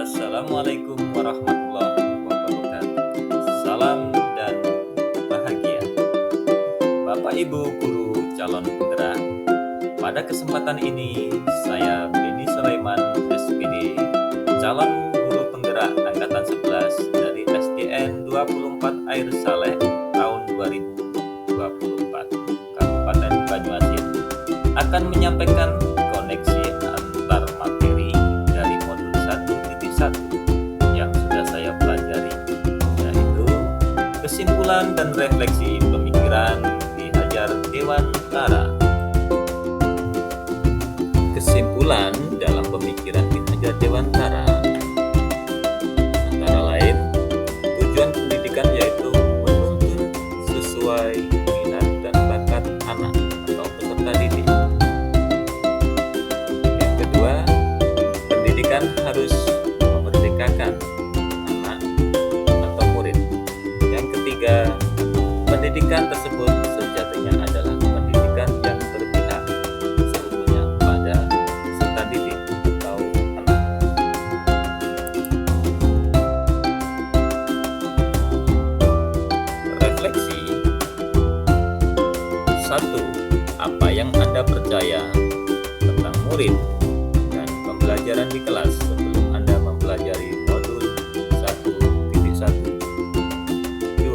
Assalamualaikum warahmatullahi wabarakatuh. Salam dan bahagia. Bapak Ibu guru calon penggerak, pada kesempatan ini saya Beni Sulaiman SPD, calon guru penggerak angkatan 11 dari SDN 24 Air Saleh tahun 2024 Kabupaten Banyuasin, akan menyampaikan koneksi antar materi dari modul 1.1 yang sudah saya pelajari, yaitu kesimpulan dan refleksi pemikiran Ki Hajar Dewantara. Kesimpulan dalam pemikiran Ki Hajar Dewantara antara lain, tujuan pendidikan yaitu menuntun sesuai minat dan bakat anak atau peserta didik. Yang kedua, pendidikan harus memerdekakan anak atau murid. Yang ketiga, pendidikan tersebut sejatinya adalah pendidikan yang berpihak seutuhnya pada peserta didik atau anak. Refleksi. 1. Apa yang Anda percaya tentang murid dan pembelajaran di kelas sebelum Anda mempelajari modul 1.1? 2.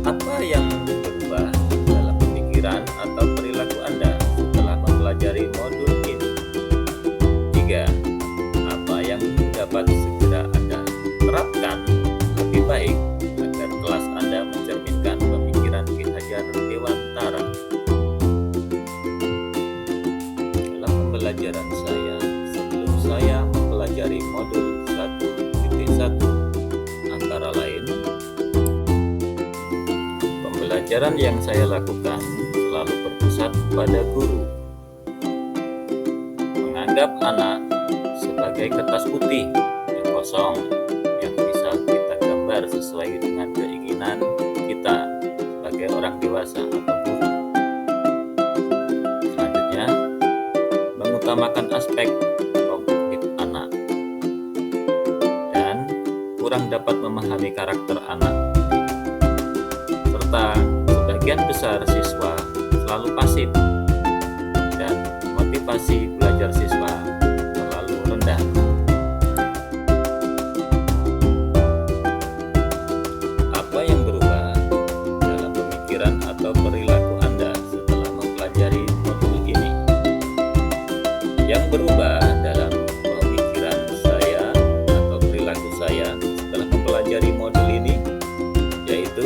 Apa yang berubah dalam pemikiran atau perilaku Anda setelah mempelajari modul ini? 3. Apa yang dapat segera Anda terapkan lebih baik agar kelas Anda mencerminkan pemikiran Ki Hajar Dewantara? Dalam pembelajaran saya sebelum saya mempelajari modul 1.1 antara lain, pembelajaran yang saya lakukan selalu berpusat pada guru. Menganggap anak sebagai kertas putih yang kosong yang bisa kita gambar sesuai dengan keinginan kita sebagai orang dewasa atau guru. Selanjutnya, mengutamakan aspek kognitif anak dan kurang dapat memahami karakter anak, serta sebagian besar siswa selalu pasif dan motivasi belajar siswa terlalu rendah. Apa yang berubah dalam pemikiran atau perilaku Anda setelah mempelajari modul ini? Yang berubah dalam pemikiran saya atau perilaku saya setelah mempelajari modul ini yaitu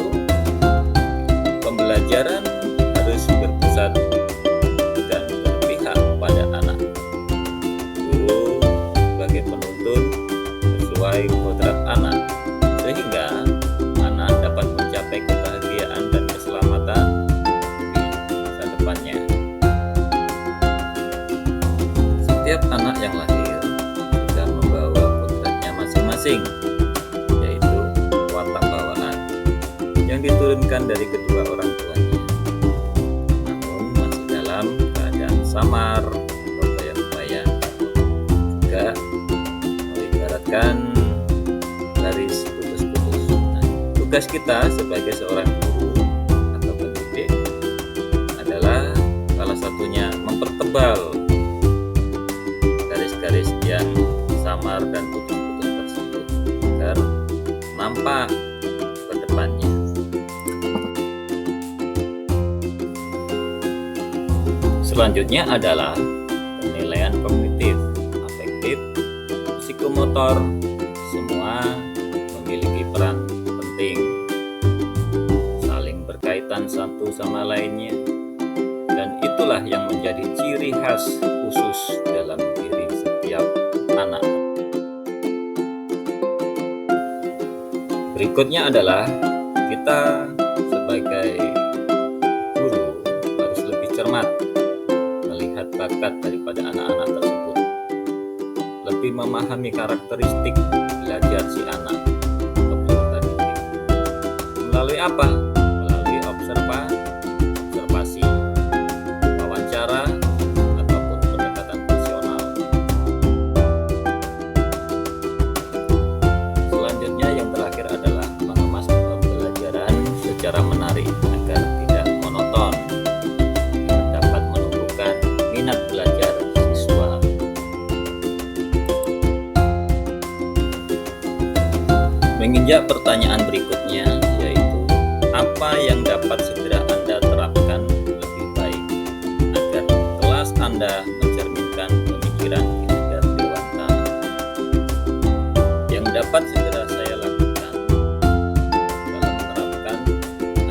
pembelajaran harus berpusat dan berpihak pada anak. Guru sebagai penuntun sesuai kodrat anak, sehingga anak dapat mencapai kebahagiaan dan keselamatan di masa depannya. Setiap anak yang lahir sudah membawa kodratnya masing-masing, yaitu watak bawaan yang diturunkan dari kedua orang tuanya, namun masih dalam keadaan samar atau bayang-bayang, juga mengibaratkan garis putus-putus. Tugas kita sebagai seorang guru atau pendidik adalah salah satunya mempertebal garis-garis yang samar dan putus-putus tersebut agar nampak ke depannya. Selanjutnya adalah penilaian kognitif, afektif, psikomotor, semua memiliki peran penting, saling berkaitan satu sama lainnya, dan itulah yang menjadi ciri khas khusus dalam diri setiap anak. Berikutnya adalah kita sebagai guru harus lebih cermat melihat bakat daripada anak-anak tersebut, lebih memahami karakteristik belajar si anak atau peserta didik. Melalui apa? Melalui observasi, wawancara, ataupun pendekatan personal. Menginjak pertanyaan berikutnya, yaitu apa yang dapat segera Anda terapkan lebih baik agar kelas Anda mencerminkan pemikiran kinerja dewasa. Yang dapat segera saya lakukan dalam menerapkan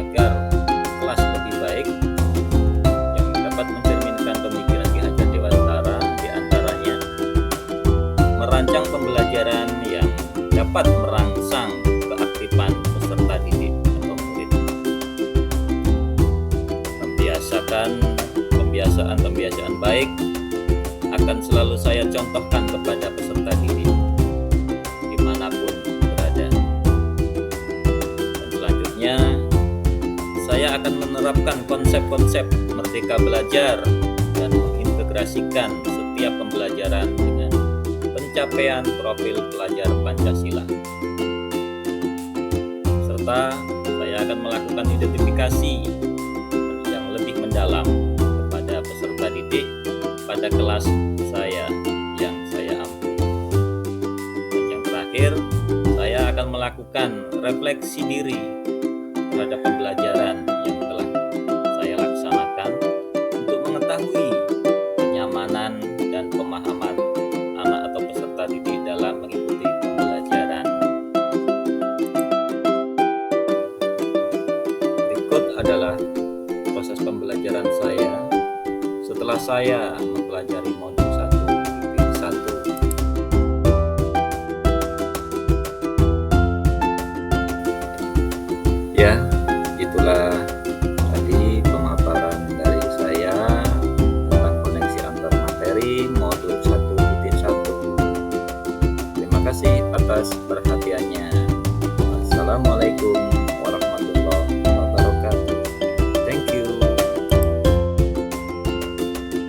agar kelas lebih baik yang dapat mencerminkan pemikiran kinerja dewasa, diantaranya merancang pembelajaran yang dapat merangsang keaktifan peserta didik atau murid, membiasakan kebiasaan baik akan selalu saya contohkan kepada peserta didik dimanapun berada. Dan selanjutnya saya akan menerapkan konsep-konsep merdeka belajar dan mengintegrasikan setiap pembelajaran dengan pencapaian profil pelajar Pancasila. Serta saya akan melakukan identifikasi yang lebih mendalam kepada peserta didik pada kelas saya yang saya ampu. Dan yang terakhir, saya akan melakukan refleksi diri terhadap pembelajaran yang telah saya laksanakan untuk mengetahui kenyamanan dan pemahaman anak atau peserta didik dalam mengikuti pembelajaran. Berikut adalah proses pembelajaran saya setelah saya mempelajari modul 1.1. Ya, itulah tadi pemaparan dari saya tentang koneksi antar materi modul 1.1. Terima kasih atas perhatiannya. Wassalamualaikum